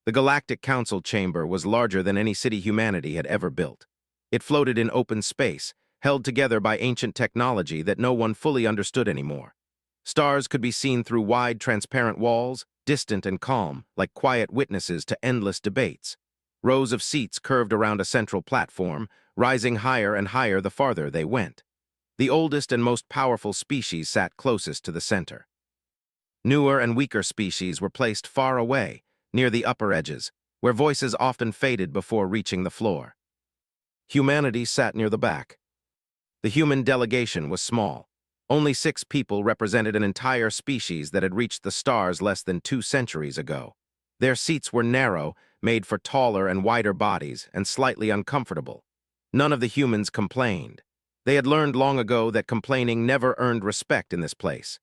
The Galactic Council chamber was larger than any city humanity had ever built. It floated in open space, held together by ancient technology that no one fully understood anymore. Stars could be seen through wide, transparent walls, distant and calm, like quiet witnesses to endless debates. Rows of seats curved around a central platform, rising higher and higher the farther they went. The oldest and most powerful species sat closest to the center. Newer and weaker species were placed far away, near the upper edges, where voices often faded before reaching the floor. Humanity sat near the back. The human delegation was small. Only 6 people represented an entire species that had reached the stars less than 2 centuries ago. Their seats were narrow, made for taller and wider bodies, and slightly uncomfortable. None of the humans complained. They had learned long ago that complaining never earned respect in this place.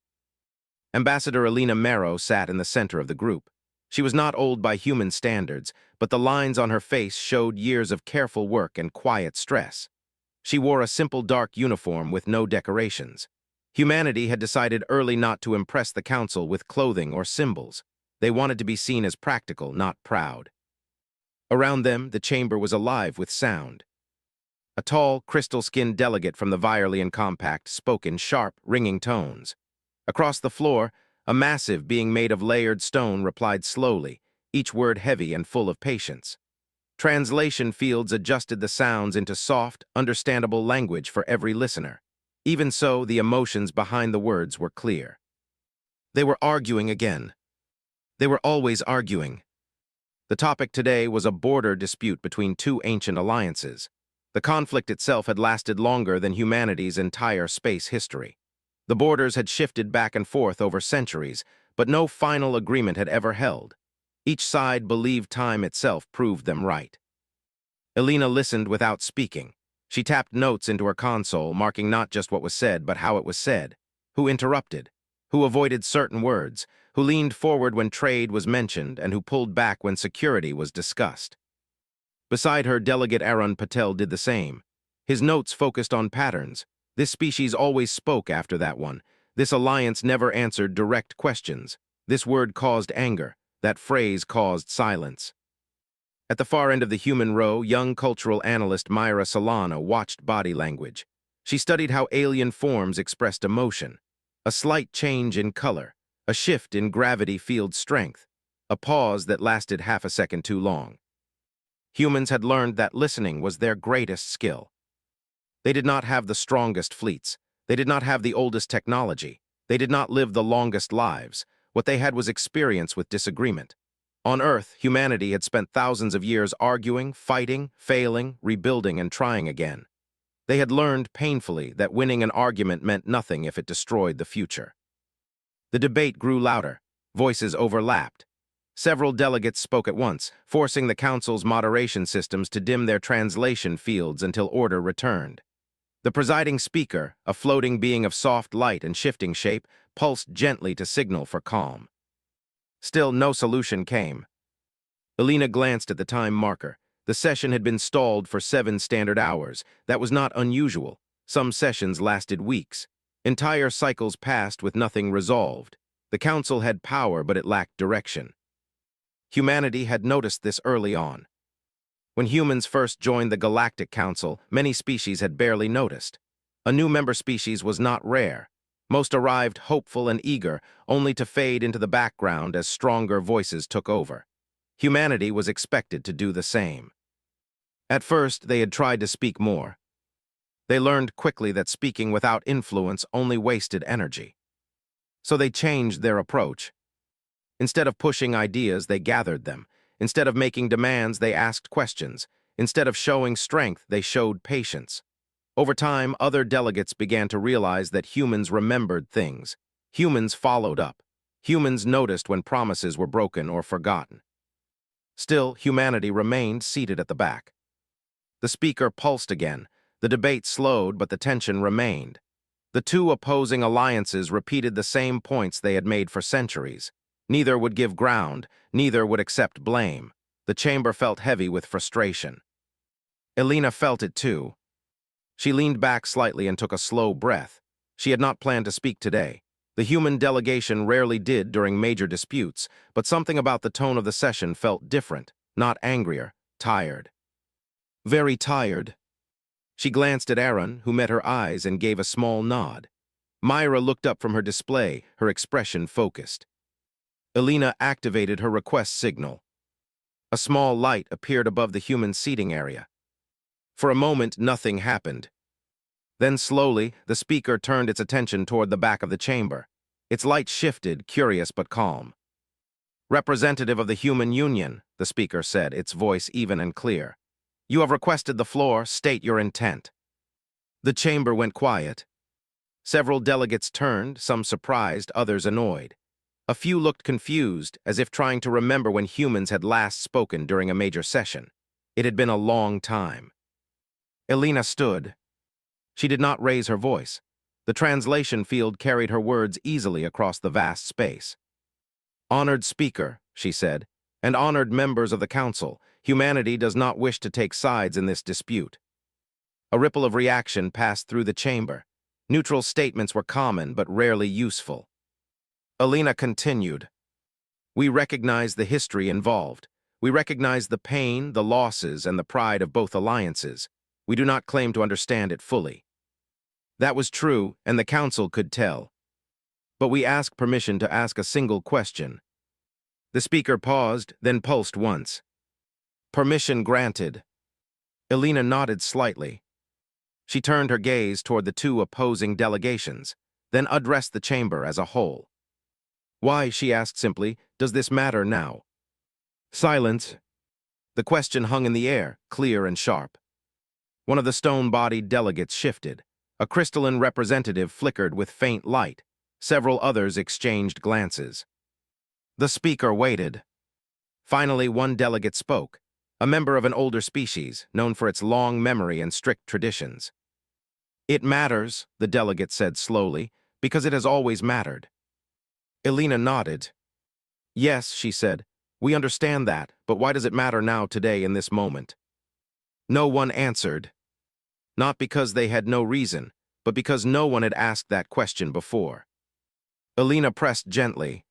Ambassador Elena Marrow sat in the center of the group. She was not old by human standards, but the lines on her face showed years of careful work and quiet stress. She wore a simple dark uniform with no decorations. Humanity had decided early not to impress the council with clothing or symbols. They wanted to be seen as practical, not proud. Around them, the chamber was alive with sound. A tall, crystal-skinned delegate from the Virelian Compact spoke in sharp, ringing tones. Across the floor, a massive being made of layered stone replied slowly, each word heavy and full of patience. Translation fields adjusted the sounds into soft, understandable language for every listener. Even so, the emotions behind the words were clear. They were arguing again. They were always arguing. The topic today was a border dispute between 2 ancient alliances. The conflict itself had lasted longer than humanity's entire space history. The borders had shifted back and forth over centuries, but no final agreement had ever held. Each side believed time itself proved them right. Elena listened without speaking. She tapped notes into her console, marking not just what was said, but how it was said. Who interrupted? Who avoided certain words? Who leaned forward when trade was mentioned, and who pulled back when security was discussed? Beside her, Delegate Arun Patel did the same. His notes focused on patterns. This species always spoke after that one. This alliance never answered direct questions. This word caused anger. That phrase caused silence. At the far end of the human row, young cultural analyst Myra Solana watched body language. She studied how alien forms expressed emotion. A slight change in color, a shift in gravity field strength, a pause that lasted half a second too long. Humans had learned that listening was their greatest skill. They did not have the strongest fleets. They did not have the oldest technology. They did not live the longest lives. What they had was experience with disagreement. On Earth, humanity had spent thousands of years arguing, fighting, failing, rebuilding, and trying again. They had learned painfully that winning an argument meant nothing if it destroyed the future. The debate grew louder. Voices overlapped. Several delegates spoke at once, forcing the council's moderation systems to dim their translation fields until order returned. The presiding speaker, a floating being of soft light and shifting shape, pulsed gently to signal for calm. Still, no solution came. Elena glanced at the time marker. The session had been stalled for 7 standard hours. That was not unusual. Some sessions lasted weeks. Entire cycles passed with nothing resolved. The council had power, but it lacked direction. Humanity had noticed this early on. When humans first joined the Galactic Council, many species had barely noticed. A new member species was not rare. Most arrived hopeful and eager, only to fade into the background as stronger voices took over. Humanity was expected to do the same. At first, they had tried to speak more. They learned quickly that speaking without influence only wasted energy. So they changed their approach. Instead of pushing ideas, they gathered them. Instead of making demands, they asked questions. Instead of showing strength, they showed patience. Over time, other delegates began to realize that humans remembered things. Humans followed up. Humans noticed when promises were broken or forgotten. Still, humanity remained seated at the back. The speaker pulsed again. The debate slowed, but the tension remained. The 2 opposing alliances repeated the same points they had made for centuries. Neither would give ground, neither would accept blame. The chamber felt heavy with frustration. Elena felt it too. She leaned back slightly and took a slow breath. She had not planned to speak today. The human delegation rarely did during major disputes, but something about the tone of the session felt different, not angrier, tired. Very tired. She glanced at Aaron, who met her eyes and gave a small nod. Myra looked up from her display, her expression focused. Elena activated her request signal. A small light appeared above the human seating area. For a moment, nothing happened. Then slowly, the speaker turned its attention toward the back of the chamber. Its light shifted, curious but calm. "Representative of the Human Union," the speaker said, its voice even and clear. "You have requested the floor. State your intent." The chamber went quiet. Several delegates turned, some surprised, others annoyed. A few looked confused, as if trying to remember when humans had last spoken during a major session. It had been a long time. Elena stood. She did not raise her voice. The translation field carried her words easily across the vast space. "Honored speaker," she said, "and honored members of the council, humanity does not wish to take sides in this dispute." A ripple of reaction passed through the chamber. Neutral statements were common but rarely useful. Elena continued. "We recognize the history involved. We recognize the pain, the losses, and the pride of both alliances. We do not claim to understand it fully." That was true, and the council could tell. "But we ask permission to ask a single question." The speaker paused, then pulsed once. "Permission granted." Elena nodded slightly. She turned her gaze toward the two opposing delegations, then addressed the chamber as a whole. "Why," she asked simply, "does this matter now?" Silence. The question hung in the air, clear and sharp. One of the stone-bodied delegates shifted. A crystalline representative flickered with faint light. Several others exchanged glances. The speaker waited. Finally, one delegate spoke, a member of an older species, known for its long memory and strict traditions. "It matters," the delegate said slowly, "because it has always mattered." Elena nodded. "Yes," she said, "we understand that, but why does it matter now, today, in this moment?" No one answered. Not because they had no reason, but because no one had asked that question before. Elena pressed gently.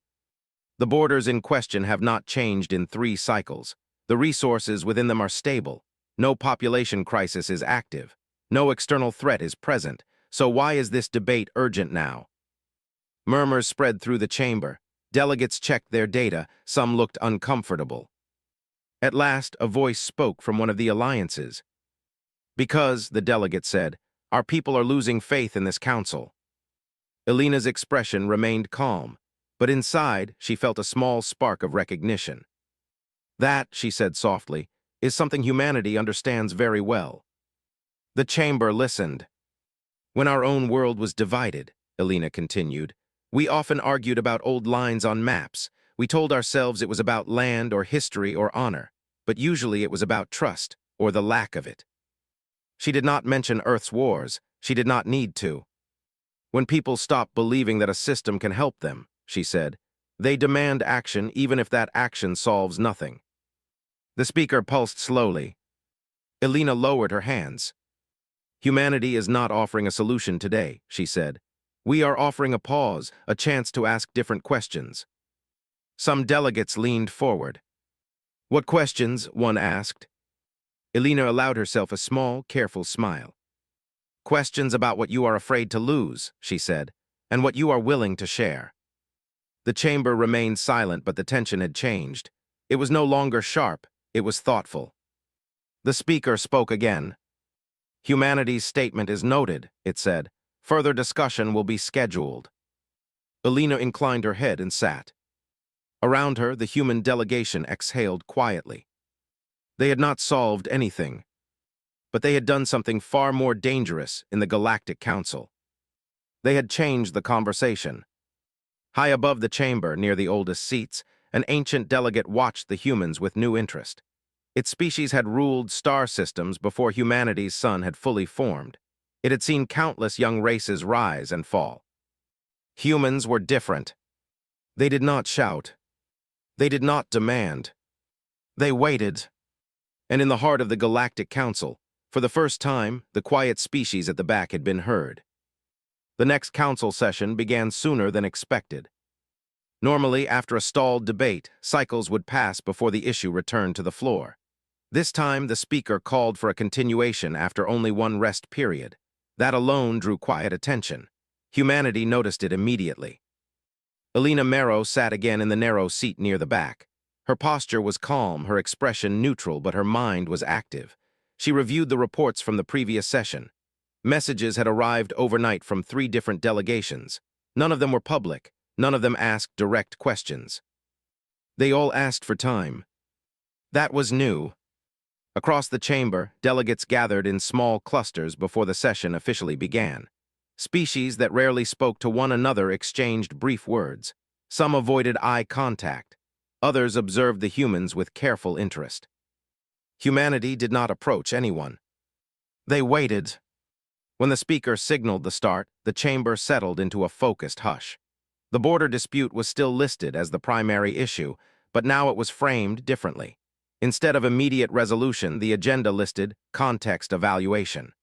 "The borders in question have not changed in 3 cycles. The resources within them are stable. No population crisis is active. No external threat is present. So why is this debate urgent now?" Murmurs spread through the chamber. Delegates checked their data. Some looked uncomfortable. At last, a voice spoke from one of the alliances. "Because," the delegate said, "our people are losing faith in this council." Elena's expression remained calm, but inside she felt a small spark of recognition. "That," she said softly, "is something humanity understands very well." The chamber listened. "When our own world was divided," Elena continued, "we often argued about old lines on maps. We told ourselves it was about land or history or honor, but usually it was about trust, or the lack of it." She did not mention Earth's wars. She did not need to. "When people stop believing that a system can help them," she said, "they demand action even if that action solves nothing." The speaker pulsed slowly. Elena lowered her hands. "Humanity is not offering a solution today," she said. "We are offering a pause, a chance to ask different questions." Some delegates leaned forward. "What questions?" one asked. Elena allowed herself a small, careful smile. "Questions about what you are afraid to lose," she said, "and what you are willing to share." The chamber remained silent, but the tension had changed. It was no longer sharp, it was thoughtful. The speaker spoke again. "Humanity's statement is noted," it said. "Further discussion will be scheduled." Elena inclined her head and sat. Around her, the human delegation exhaled quietly. They had not solved anything, but they had done something far more dangerous in the Galactic Council. They had changed the conversation. High above the chamber, near the oldest seats, an ancient delegate watched the humans with new interest. Its species had ruled star systems before humanity's sun had fully formed. It had seen countless young races rise and fall. Humans were different. They did not shout. They did not demand. They waited. And in the heart of the Galactic Council, for the first time, the quiet species at the back had been heard. The next council session began sooner than expected. Normally, after a stalled debate, cycles would pass before the issue returned to the floor. This time, the speaker called for a continuation after only one rest period. That alone drew quiet attention. Humanity noticed it immediately. Elena Marrow sat again in the narrow seat near the back. Her posture was calm, her expression neutral, but her mind was active. She reviewed the reports from the previous session. Messages had arrived overnight from 3 different delegations. None of them were public. None of them asked direct questions. They all asked for time. That was new. Across the chamber, delegates gathered in small clusters before the session officially began. Species that rarely spoke to one another exchanged brief words. Some avoided eye contact. Others observed the humans with careful interest. Humanity did not approach anyone. They waited. When the speaker signaled the start, the chamber settled into a focused hush. The border dispute was still listed as the primary issue, but now it was framed differently. Instead of immediate resolution, the agenda listed context evaluation.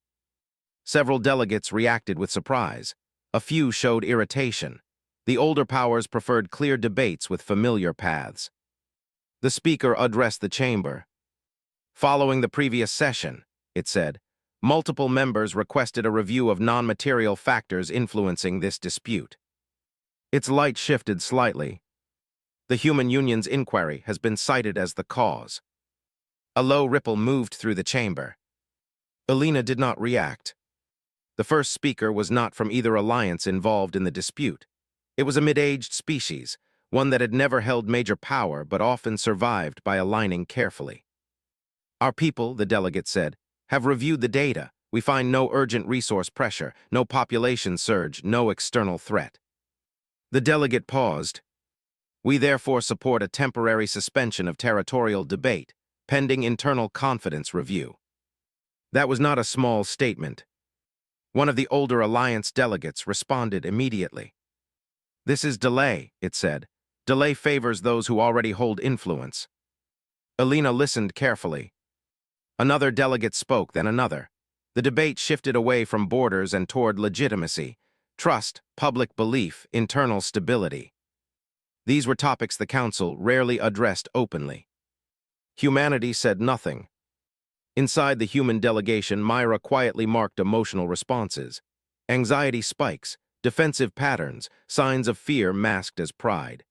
Several delegates reacted with surprise. A few showed irritation. The older powers preferred clear debates with familiar paths. The speaker addressed the chamber. Following the previous session, it said, multiple members requested a review of non-material factors influencing this dispute. Its light shifted slightly. The Human Union's inquiry has been cited as the cause. A low ripple moved through the chamber. Elena did not react. The first speaker was not from either alliance involved in the dispute. It was a mid-aged species, one that had never held major power but often survived by aligning carefully. Our people, the delegate said, have reviewed the data. We find no urgent resource pressure, no population surge, no external threat. The delegate paused. We therefore support a temporary suspension of territorial debate, pending internal confidence review. That was not a small statement. One of the older alliance delegates responded immediately. This is delay, it said. Delay favors those who already hold influence. Elena listened carefully. Another delegate spoke, then another. The debate shifted away from borders and toward legitimacy, trust, public belief, internal stability. These were topics the council rarely addressed openly. Humanity said nothing. Inside the human delegation, Myra quietly marked emotional responses. Anxiety spikes, defensive patterns, signs of fear masked as pride.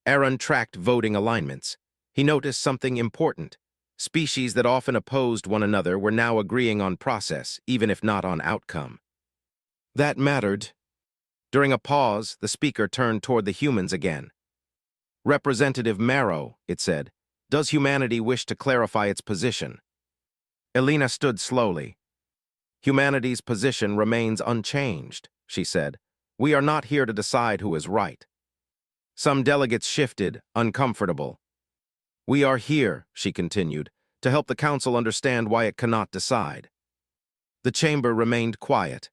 Aaron tracked voting alignments. He noticed something important. Species that often opposed one another were now agreeing on process, even if not on outcome. That mattered. During a pause, the speaker turned toward the humans again. Representative Marrow, it said, does humanity wish to clarify its position? Elena stood slowly. Humanity's position remains unchanged, she said. We are not here to decide who is right. Some delegates shifted, uncomfortable. We are here, she continued, to help the council understand why it cannot decide. The chamber remained quiet.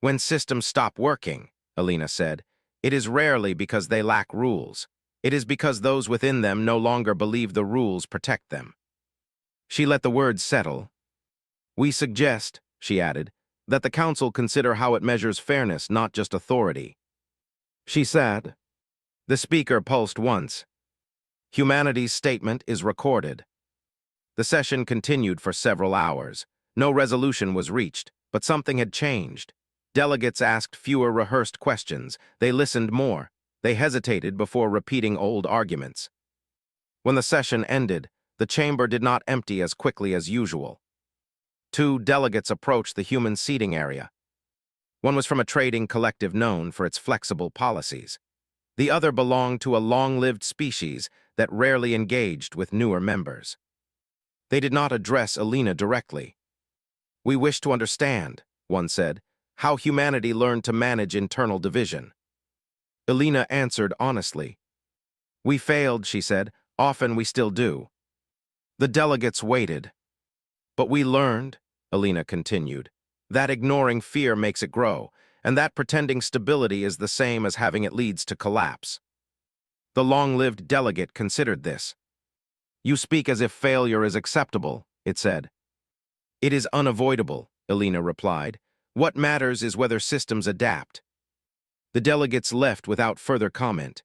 When systems stop working, Elena said, it is rarely because they lack rules. It is because those within them no longer believe the rules protect them. She let the words settle. We suggest, she added, that the council consider how it measures fairness, not just authority. She said. The speaker pulsed once. Humanity's statement is recorded. The session continued for several hours. No resolution was reached, but something had changed. Delegates asked fewer rehearsed questions. They listened more. They hesitated before repeating old arguments. When the session ended, the chamber did not empty as quickly as usual. 2 delegates approached the human seating area. One was from a trading collective known for its flexible policies. The other belonged to a long-lived species that rarely engaged with newer members. They did not address Elena directly. We wish to understand, one said, how humanity learned to manage internal division. Elena answered honestly. We failed, she said. Often we still do. The delegates waited. But we learned, Elena continued, that ignoring fear makes it grow, and that pretending stability is the same as having it leads to collapse. The long-lived delegate considered this. You speak as if failure is acceptable, it said. It is unavoidable, Elena replied. What matters is whether systems adapt. The delegates left without further comment.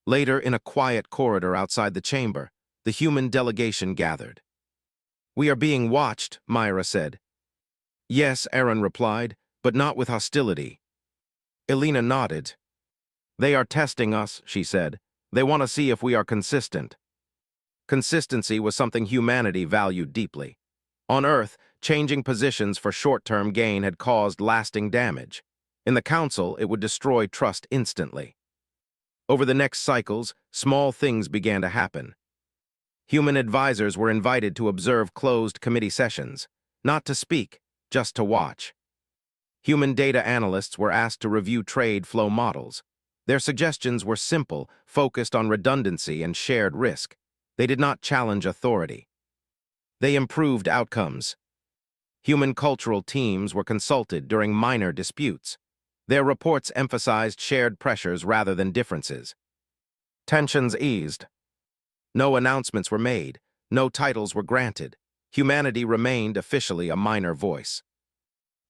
Later, in a quiet corridor outside the chamber, the human delegation gathered. "We are being watched," Myra said. "Yes," Aaron replied, "but not with hostility." Elena nodded. "They are testing us," she said. "They want to see if we are consistent." Consistency was something humanity valued deeply. On Earth, changing positions for short-term gain had caused lasting damage. In the Council, it would destroy trust instantly. Over the next cycles, small things began to happen. Human advisors were invited to observe closed committee sessions, not to speak, just to watch. Human data analysts were asked to review trade flow models. Their suggestions were simple, focused on redundancy and shared risk. They did not challenge authority. They improved outcomes. Human cultural teams were consulted during minor disputes. Their reports emphasized shared pressures rather than differences. Tensions eased. No announcements were made. No titles were granted. Humanity remained officially a minor voice.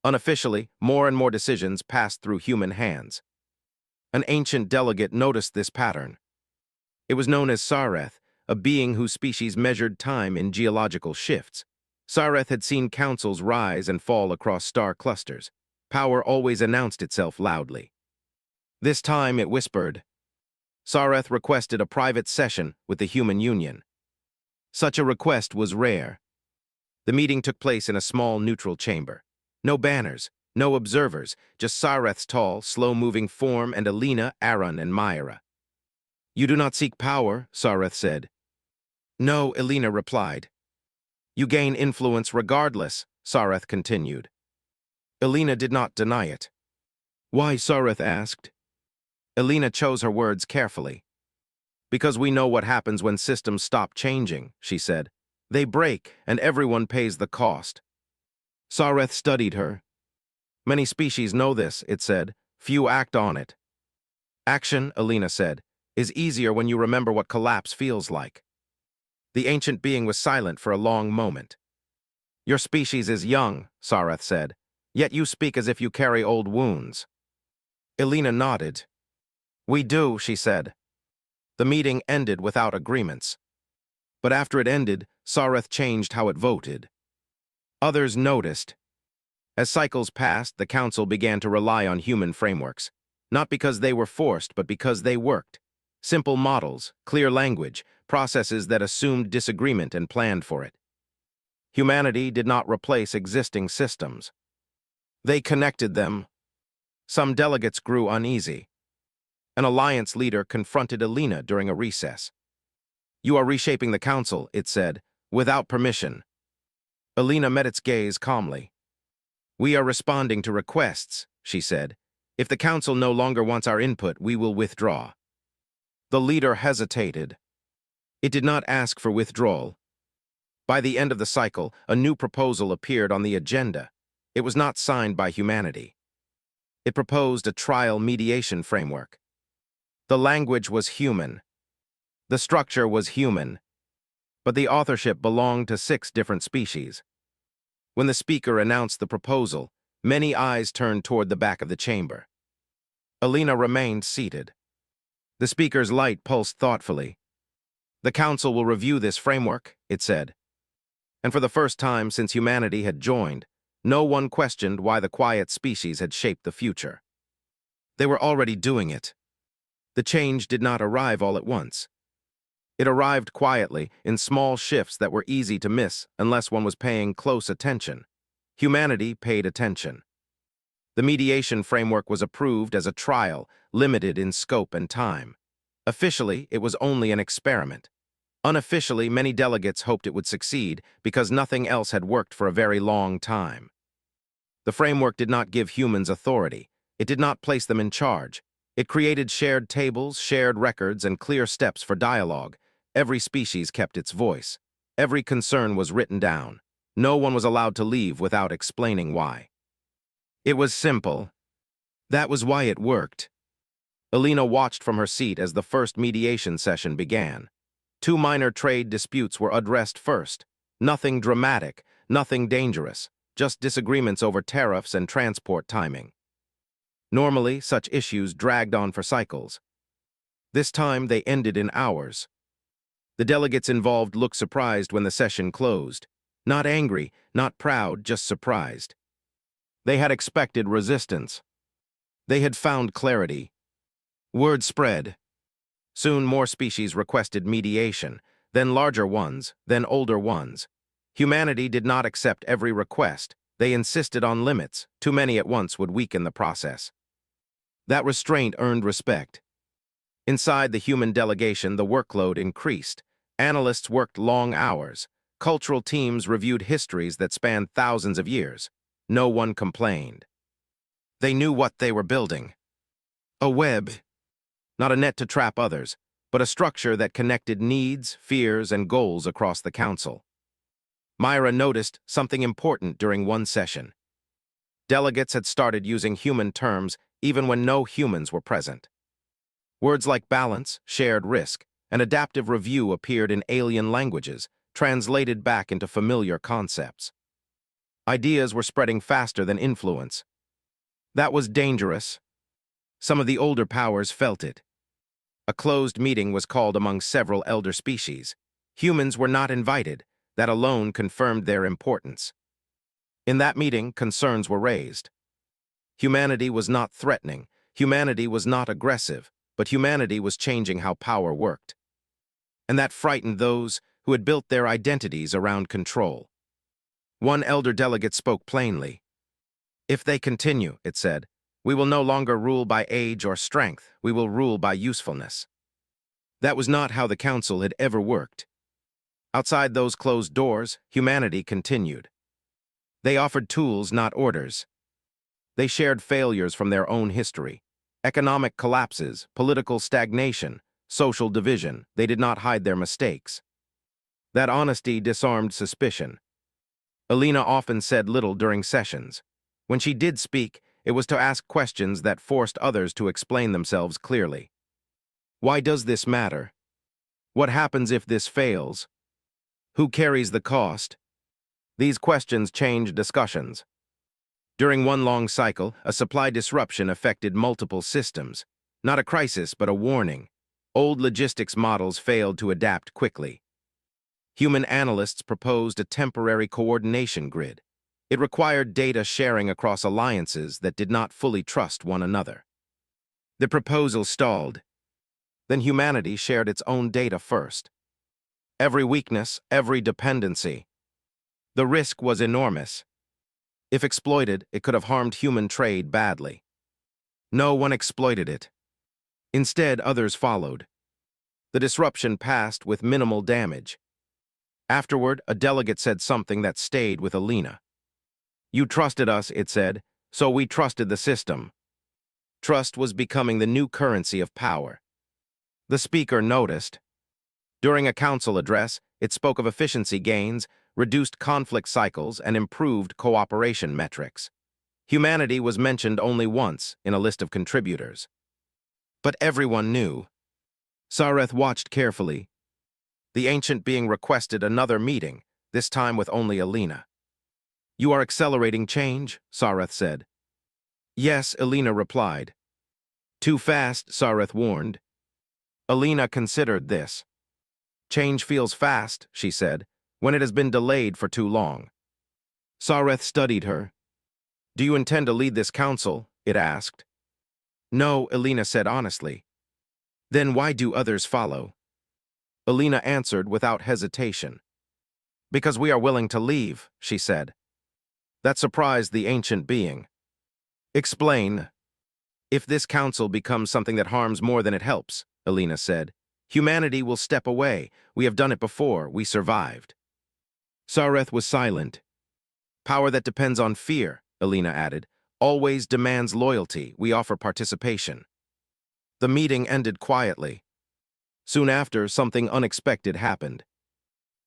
Unofficially, more and more decisions passed through human hands. An ancient delegate noticed this pattern. It was known as Sareth, a being whose species measured time in geological shifts. Sareth had seen councils rise and fall across star clusters. Power always announced itself loudly. This time it whispered. Sareth requested a private session with the Human Union. Such a request was rare. The meeting took place in a small neutral chamber. No banners, no observers, just Sareth's tall, slow-moving form and Elena, Aaron, and Myra. "You do not seek power," Sareth said. "No," Elena replied. "You gain influence regardless," Sareth continued. Elena did not deny it. "Why?" Sareth asked. Elena chose her words carefully. "Because we know what happens when systems stop changing," she said. "They break, and everyone pays the cost." Sareth studied her. "Many species know this," it said. "Few act on it." "Action," Elena said, "is easier when you remember what collapse feels like." The ancient being was silent for a long moment. "Your species is young," Sareth said, "yet you speak as if you carry old wounds." Elena nodded. "We do," she said. The meeting ended without agreements. But after it ended, Sareth changed how it voted. Others noticed. As cycles passed, the Council began to rely on human frameworks, not because they were forced, but because they worked. Simple models, clear language, processes that assumed disagreement and planned for it. Humanity did not replace existing systems. They connected them. Some delegates grew uneasy. An alliance leader confronted Elena during a recess. "You are reshaping the Council," it said, "without permission." Elena met its gaze calmly. "We are responding to requests," she said. "If the Council no longer wants our input, we will withdraw." The leader hesitated. It did not ask for withdrawal. By the end of the cycle, a new proposal appeared on the agenda. It was not signed by humanity. It proposed a trial mediation framework. The language was human. The structure was human. But the authorship belonged to 6 different species. When the speaker announced the proposal, many eyes turned toward the back of the chamber. Elena remained seated. The speaker's light pulsed thoughtfully. "The Council will review this framework," it said. And for the first time since humanity had joined, no one questioned why the quiet species had shaped the future. They were already doing it. The change did not arrive all at once. It arrived quietly, in small shifts that were easy to miss unless one was paying close attention. Humanity paid attention. The mediation framework was approved as a trial, limited in scope and time. Officially, it was only an experiment. Unofficially, many delegates hoped it would succeed because nothing else had worked for a very long time. The framework did not give humans authority. It did not place them in charge. It created shared tables, shared records, and clear steps for dialogue. Every species kept its voice. Every concern was written down. No one was allowed to leave without explaining why. It was simple. That was why it worked. Elena watched from her seat as the first mediation session began. 2 minor trade disputes were addressed first. Nothing dramatic, nothing dangerous, just disagreements over tariffs and transport timing. Normally, such issues dragged on for cycles. This time, they ended in hours. The delegates involved looked surprised when the session closed. Not angry, not proud, just surprised. They had expected resistance. They had found clarity. Word spread. Soon more species requested mediation, then larger ones, then older ones. Humanity did not accept every request. They insisted on limits. Too many at once would weaken the process. That restraint earned respect. Inside the human delegation, the workload increased. Analysts worked long hours. Cultural teams reviewed histories that spanned thousands of years. No one complained. They knew what they were building. A web. Not a net to trap others, but a structure that connected needs, fears, and goals across the council. Myra noticed something important during one session. Delegates had started using human terms even when no humans were present. Words like balance, shared risk, and adaptive review appeared in alien languages, translated back into familiar concepts. Ideas were spreading faster than influence. That was dangerous. Some of the older powers felt it. A closed meeting was called among several elder species. Humans were not invited. That alone confirmed their importance. In that meeting, concerns were raised. Humanity was not threatening. Humanity was not aggressive, but humanity was changing how power worked. And that frightened those who had built their identities around control. One elder delegate spoke plainly. If they continue, it said, we will no longer rule by age or strength. We will rule by usefulness. That was not how the council had ever worked. Outside those closed doors, humanity continued. They offered tools, not orders. They shared failures from their own history. Economic collapses, political stagnation, social division. They did not hide their mistakes. That honesty disarmed suspicion. Alina often said little during sessions. When she did speak, it was to ask questions that forced others to explain themselves clearly. Why does this matter? What happens if this fails? Who carries the cost? These questions changed discussions. During one long cycle, a supply disruption affected multiple systems. Not a crisis, but a warning. Old logistics models failed to adapt quickly. Human analysts proposed a temporary coordination grid. It required data sharing across alliances that did not fully trust one another. The proposal stalled. Then humanity shared its own data first. Every weakness, every dependency. The risk was enormous. If exploited, it could have harmed human trade badly. No one exploited it. Instead, others followed. The disruption passed with minimal damage. Afterward, a delegate said something that stayed with Alina. You trusted us, it said, so we trusted the system. Trust was becoming the new currency of power. The speaker noticed. During a council address, it spoke of efficiency gains, reduced conflict cycles, and improved cooperation metrics. Humanity was mentioned only once in a list of contributors. But everyone knew. Sareth watched carefully. The ancient being requested another meeting, this time with only Alina. You are accelerating change, Sareth said. Yes, Alina replied. Too fast, Sareth warned. Alina considered this. Change feels fast, she said, when it has been delayed for too long. Sareth studied her. Do you intend to lead this council? It asked. No, Alina said honestly. Then why do others follow? Alina answered without hesitation. Because we are willing to leave, she said. That surprised the ancient being. Explain. If this council becomes something that harms more than it helps, Alina said, humanity will step away. We have done it before. We survived. Sareth was silent. Power that depends on fear, Alina added, always demands loyalty. We offer participation. The meeting ended quietly. Soon after, something unexpected happened.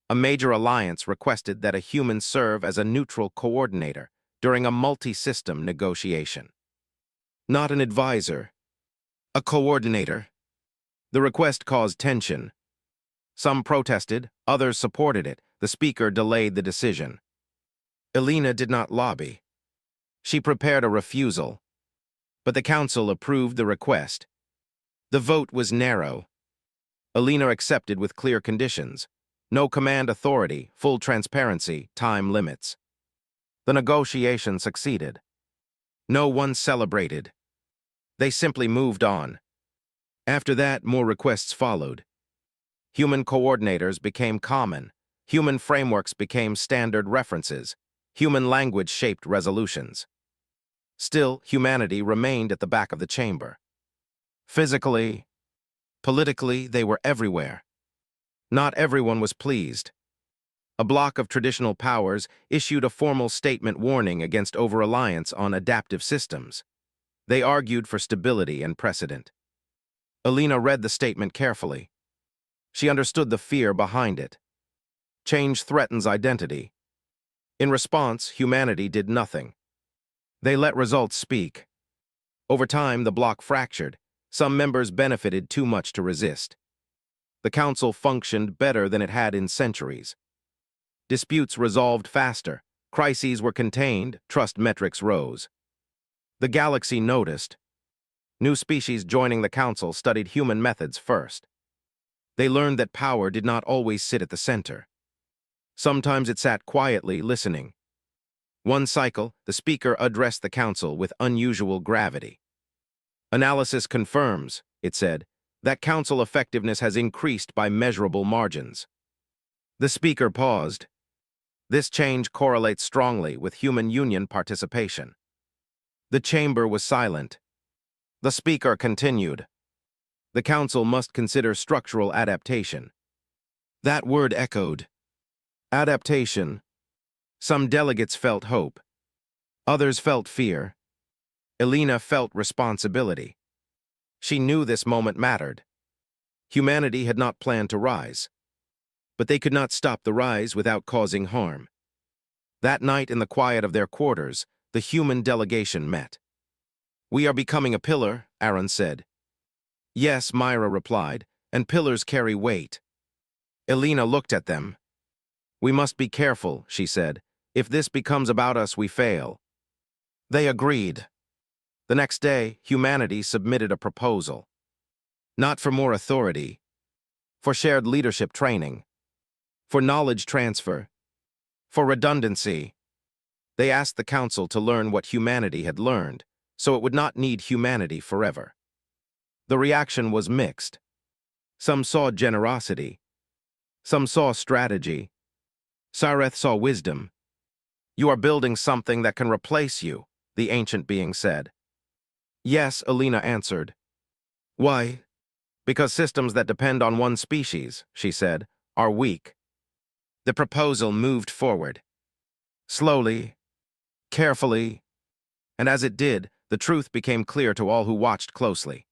A major alliance requested that a human serve as a neutral coordinator during a multi-system negotiation. Not an advisor, a coordinator. The request caused tension. Some protested, others supported it. The speaker delayed the decision. Elena did not lobby. She prepared a refusal, but the council approved the request. The vote was narrow. Elena accepted with clear conditions: no command authority, full transparency, time limits. The negotiation succeeded. No one celebrated. They simply moved on. After that, more requests followed. Human coordinators became common. Human frameworks became standard references. Human language shaped resolutions. Still, humanity remained at the back of the chamber. Physically, politically, they were everywhere. Not everyone was pleased. A bloc of traditional powers issued a formal statement warning against over-reliance on adaptive systems. They argued for stability and precedent. Elena read the statement carefully. She understood the fear behind it. Change threatens identity. In response, humanity did nothing. They let results speak. Over time, the bloc fractured. Some members benefited too much to resist. The council functioned better than it had in centuries. Disputes resolved faster. Crises were contained. Trust metrics rose. The galaxy noticed. New species joining the council studied human methods first. They learned that power did not always sit at the center. Sometimes it sat quietly, listening. One cycle, the speaker addressed the council with unusual gravity. Analysis confirms, it said, that council effectiveness has increased by measurable margins. The speaker paused. This change correlates strongly with human union participation. The chamber was silent. The speaker continued. The council must consider structural adaptation. That word echoed. Adaptation. Some delegates felt hope. Others felt fear. Elena felt responsibility. She knew this moment mattered. Humanity had not planned to rise. But they could not stop the rise without causing harm. That night, in the quiet of their quarters, the human delegation met. "We are becoming a pillar," Aaron said. "Yes," Myra replied, "and pillars carry weight." Elena looked at them. "We must be careful," she said. "If this becomes about us, we fail." They agreed. The next day, humanity submitted a proposal. Not for more authority, for shared leadership training, for knowledge transfer, for redundancy. They asked the council to learn what humanity had learned, so it would not need humanity forever. The reaction was mixed. Some saw generosity. Some saw strategy. Sareth saw wisdom. "You are building something that can replace you," the ancient being said. "Yes," Elena answered. "Why?" "Because systems that depend on one species," she said, "are weak." The proposal moved forward. Slowly, carefully, and as it did, the truth became clear to all who watched closely.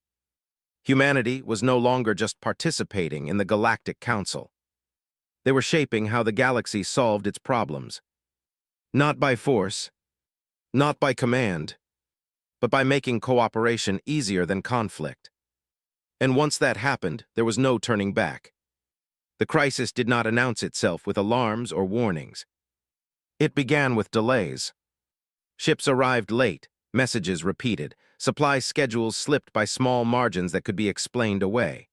Humanity was no longer just participating in the Galactic Council. They were shaping how the galaxy solved its problems. Not by force, not by command, but by making cooperation easier than conflict. And once that happened, there was no turning back. The crisis did not announce itself with alarms or warnings. It began with delays. Ships arrived late, messages repeated, supply schedules slipped by small margins that could be explained away.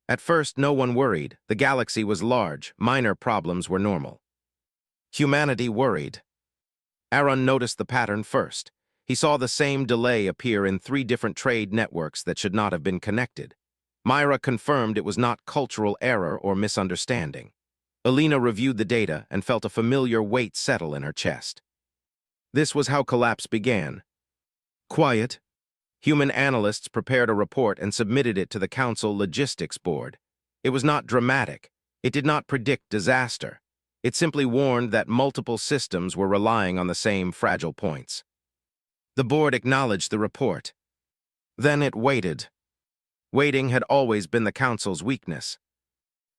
At first, no one worried. The galaxy was large, minor problems were normal. Humanity worried. Aaron noticed the pattern first. He saw the same delay appear in 3 different trade networks that should not have been connected. Myra confirmed it was not cultural error or misunderstanding. Elena reviewed the data and felt a familiar weight settle in her chest. This was how collapse began. Quiet. Human analysts prepared a report and submitted it to the Council Logistics Board. It was not dramatic. It did not predict disaster. It simply warned that multiple systems were relying on the same fragile points. The board acknowledged the report. Then it waited. Waiting had always been the Council's weakness.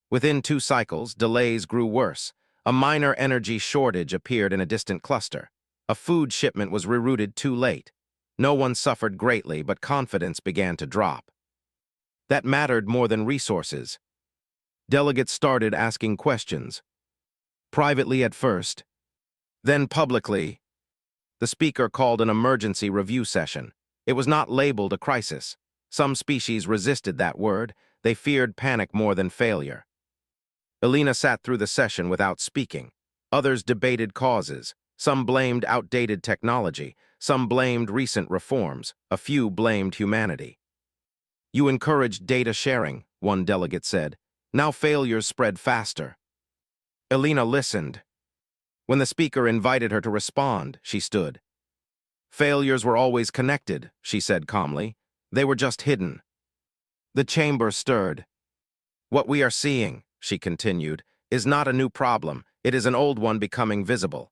Within 2 cycles, delays grew worse. A minor energy shortage appeared in a distant cluster. A food shipment was rerouted too late. No one suffered greatly, but confidence began to drop. That mattered more than resources. Delegates started asking questions. Privately at first. Then publicly, the speaker called an emergency review session. It was not labeled a crisis. Some species resisted that word. They feared panic more than failure. Elena sat through the session without speaking. Others debated causes. Some blamed outdated technology. Some blamed recent reforms. A few blamed humanity. "You encouraged data sharing," one delegate said. "Now failures spread faster." Elena listened. When the speaker invited her to respond, she stood. "Failures were always connected," she said calmly. "They were just hidden." The chamber stirred. "What we are seeing," she continued, "is not a new problem. It is an old one becoming visible."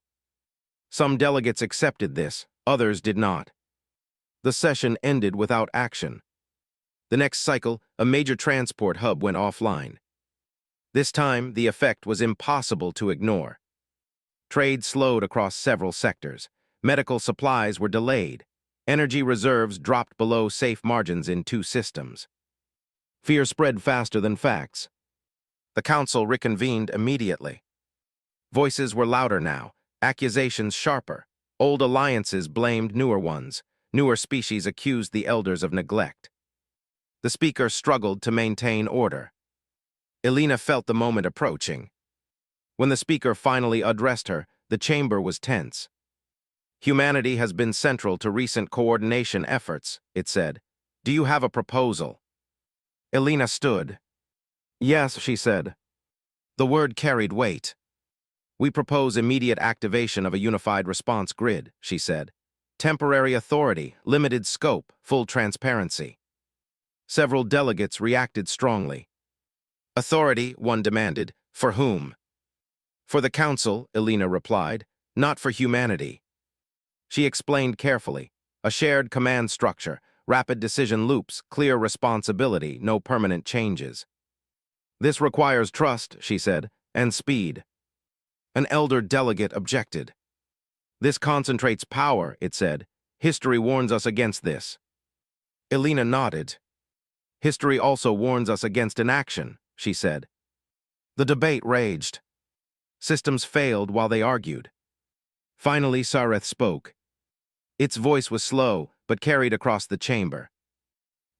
Some delegates accepted this, others did not. The session ended without action. The next cycle, a major transport hub went offline. This time, the effect was impossible to ignore. Trade slowed across several sectors. Medical supplies were delayed. Energy reserves dropped below safe margins in 2 systems. Fear spread faster than facts. The council reconvened immediately. Voices were louder now, accusations sharper. Old alliances blamed newer ones. Newer species accused the elders of neglect. The speaker struggled to maintain order. Elena felt the moment approaching. When the speaker finally addressed her, the chamber was tense. "Humanity has been central to recent coordination efforts," it said. "Do you have a proposal?" Elena stood. "Yes," she said. The word carried weight. "We propose immediate activation of a unified response grid," she said. "Temporary authority, limited scope, full transparency." Several delegates reacted strongly. "Authority," one demanded. "For whom?" "For the Council," Elena replied, "not for humanity." She explained carefully. A shared command structure, rapid decision loops, clear responsibility, no permanent changes. "This requires trust," she said, "and speed." An elder delegate objected. "This concentrates power," it said. "History warns us against this." Elena nodded. "History also warns us against inaction," she said. The debate raged. Systems failed while they argued. Finally, Sareth spoke. Its voice was slow, but carried across the chamber.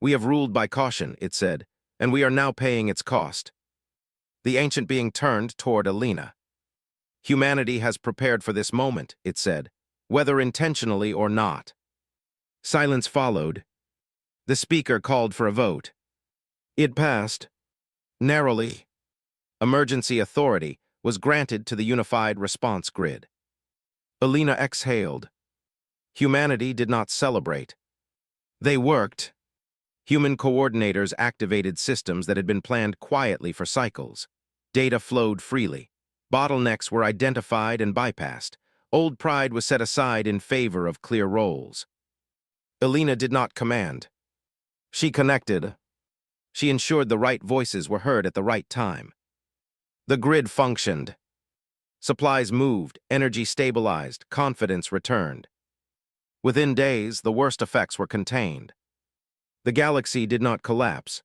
"We have ruled by caution," it said, "and we are now paying its cost." The ancient being turned toward Elena. "Humanity has prepared for this moment," it said, "whether intentionally or not." Silence followed. The speaker called for a vote. It passed. Narrowly. Emergency authority was granted to the unified response grid. Elena exhaled. Humanity did not celebrate. They worked. Human coordinators activated systems that had been planned quietly for cycles. Data flowed freely. Bottlenecks were identified and bypassed. Old pride was set aside in favor of clear roles. Elena did not command. She connected. She ensured the right voices were heard at the right time. The grid functioned. Supplies moved, energy stabilized, confidence returned. Within days, the worst effects were contained. The galaxy did not collapse.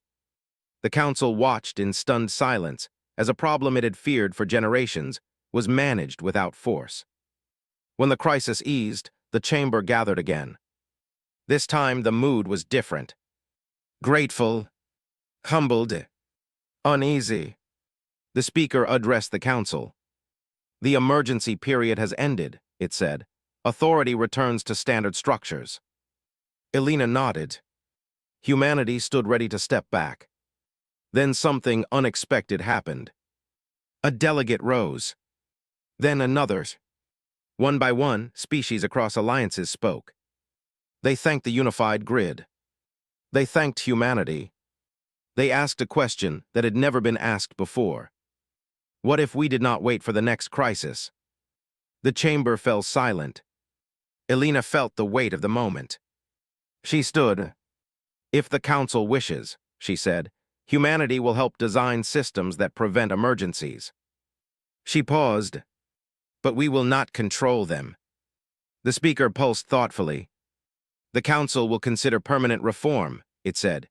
The Council watched in stunned silence as a problem it had feared for generations was managed without force. When the crisis eased, the chamber gathered again. This time, the mood was different. Grateful, humbled, uneasy. The speaker addressed the Council. "The emergency period has ended," it said. "Authority returns to standard structures." Elena nodded. Humanity stood ready to step back. Then something unexpected happened. A delegate rose. Then another. One by one, species across alliances spoke. They thanked the unified grid. They thanked humanity. They asked a question that had never been asked before. What if we did not wait for the next crisis? The chamber fell silent. Elena felt the weight of the moment. She stood. "If the Council wishes," she said, "humanity will help design systems that prevent emergencies." She paused. "But we will not control them." The speaker pulsed thoughtfully. "The Council will consider permanent reform," it said.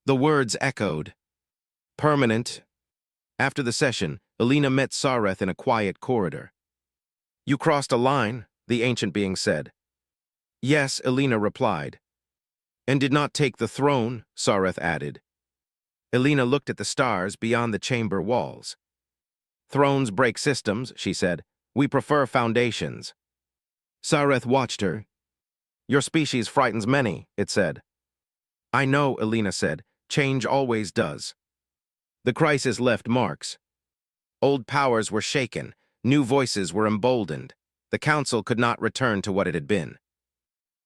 The words echoed. Permanent. After the session, Elena met Sareth in a quiet corridor. You crossed a line, the ancient being said. Yes, Elena replied. And did not take the throne, Sareth added. Elena looked at the stars beyond the chamber walls. Thrones break systems, she said. We prefer foundations. Sareth watched her. Your species frightens many, it said. I know, Elena said. Change always does. The crisis left marks. Old powers were shaken. New voices were emboldened. The council could not return to what it had been.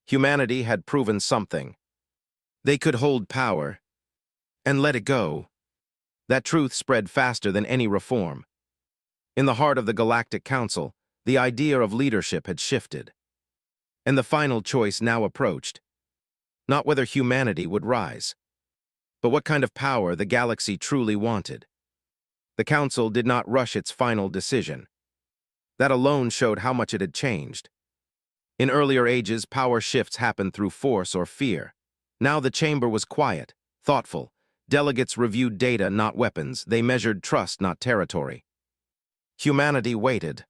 Humanity had proven something. They could hold power and let it go. That truth spread faster than any reform. In the heart of the Galactic Council, the idea of leadership had shifted. And the final choice now approached. Not whether humanity would rise, but what kind of power the galaxy truly wanted. The Council did not rush its final decision. That alone showed how much it had changed. In earlier ages, power shifts happened through force or fear. Now the chamber was quiet, thoughtful. Delegates reviewed data, not weapons. They measured trust, not territory. Humanity waited.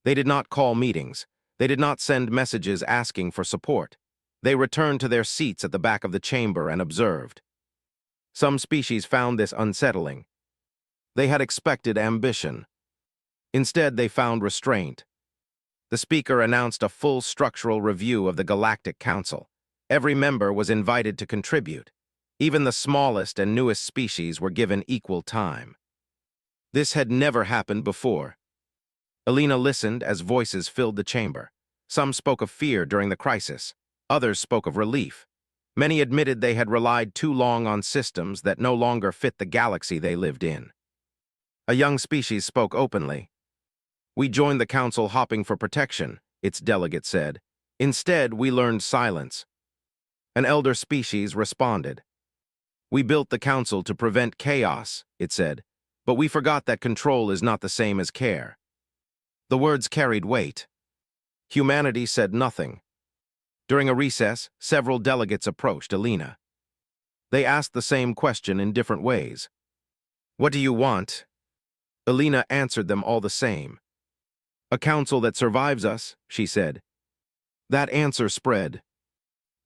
They did not call meetings. They did not send messages asking for support. They returned to their seats at the back of the chamber and observed. Some species found this unsettling. They had expected ambition. Instead, they found restraint. The speaker announced a full structural review of the Galactic Council. Every member was invited to contribute. Even the smallest and newest species were given equal time. This had never happened before. Elena listened as voices filled the chamber. Some spoke of fear during the crisis. Others spoke of relief. Many admitted they had relied too long on systems that no longer fit the galaxy they lived in. A young species spoke openly. We joined the council hopping for protection, its delegate said. Instead, we learned silence. An elder species responded. We built the council to prevent chaos, it said, but we forgot that control is not the same as care. The words carried weight. Humanity said nothing. During a recess, several delegates approached Elena. They asked the same question in different ways. What do you want? Elena answered them all the same. A council that survives us, she said. That answer spread.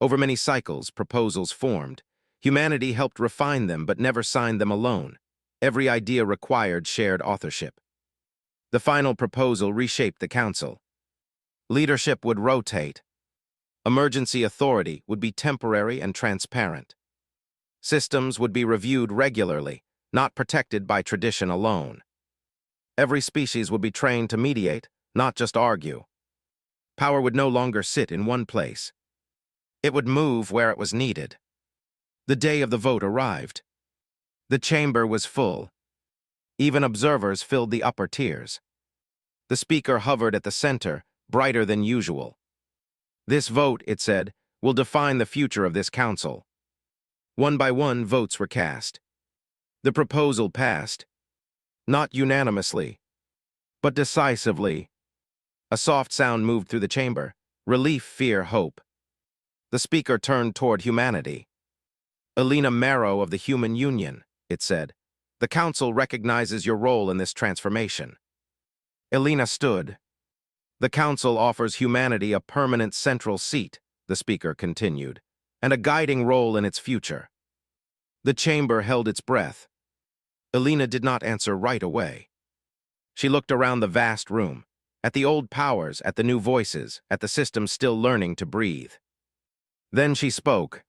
Over many cycles, proposals formed. Humanity helped refine them but never signed them alone. Every idea required shared authorship. The final proposal reshaped the council. Leadership would rotate. Emergency authority would be temporary and transparent. Systems would be reviewed regularly, not protected by tradition alone. Every species would be trained to mediate, not just argue. Power would no longer sit in one place. It would move where it was needed. The day of the vote arrived. The chamber was full. Even observers filled the upper tiers. The speaker hovered at the center, brighter than usual. This vote, it said, will define the future of this council. One by one, votes were cast. The proposal passed. Not unanimously, but decisively. A soft sound moved through the chamber. Relief, fear, hope. The speaker turned toward humanity. Elena Marrow of the Human Union, it said. The council recognizes your role in this transformation. Elena stood. The council offers humanity a permanent central seat, the speaker continued, and a guiding role in its future. The chamber held its breath. Elena did not answer right away. She looked around the vast room, at the old powers, at the new voices, at the system still learning to breathe. Then she spoke.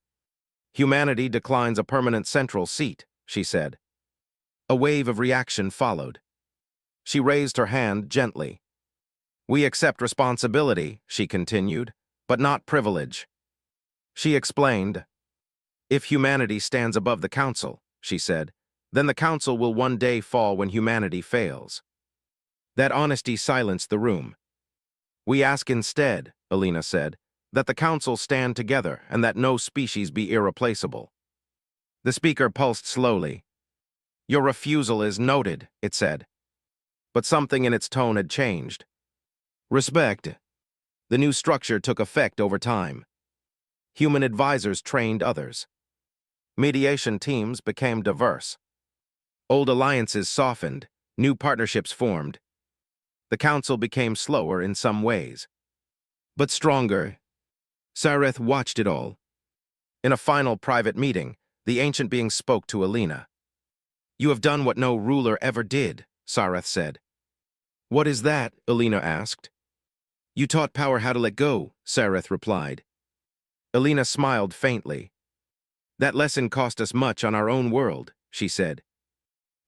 Humanity declines a permanent central seat, she said. A wave of reaction followed. She raised her hand gently. We accept responsibility, she continued, but not privilege. She explained. If humanity stands above the council, she said, then the council will one day fall when humanity fails. That honesty silenced the room. We ask instead, Elena said, that the council stand together and that no species be irreplaceable. The speaker pulsed slowly. Your refusal is noted, it said. But something in its tone had changed. Respect. The new structure took effect over time. Human advisors trained others. Mediation teams became diverse. Old alliances softened, new partnerships formed. The council became slower in some ways, but stronger. Sareth watched it all. In a final private meeting, the ancient being spoke to Alina. "You have done what no ruler ever did," Sareth said. "What is that?" Alina asked. "You taught power how to let go," Sareth replied. Alina smiled faintly. "That lesson cost us much on our own world," she said.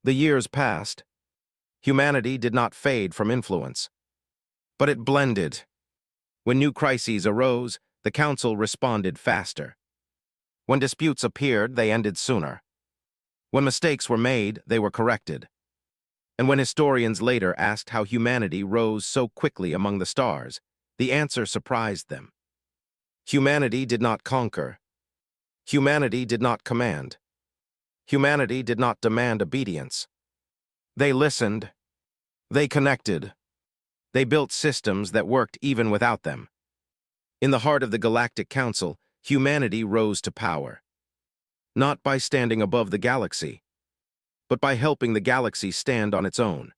The years passed. Humanity did not fade from influence, but it blended. When new crises arose, the council responded faster. When disputes appeared, they ended sooner. When mistakes were made, they were corrected. And when historians later asked how humanity rose so quickly among the stars, the answer surprised them. Humanity did not conquer. Humanity did not command. Humanity did not demand obedience. They listened. They connected. They built systems that worked even without them. In the heart of the Galactic Council, humanity rose to power. Not by standing above the galaxy, but by helping the galaxy stand on its own.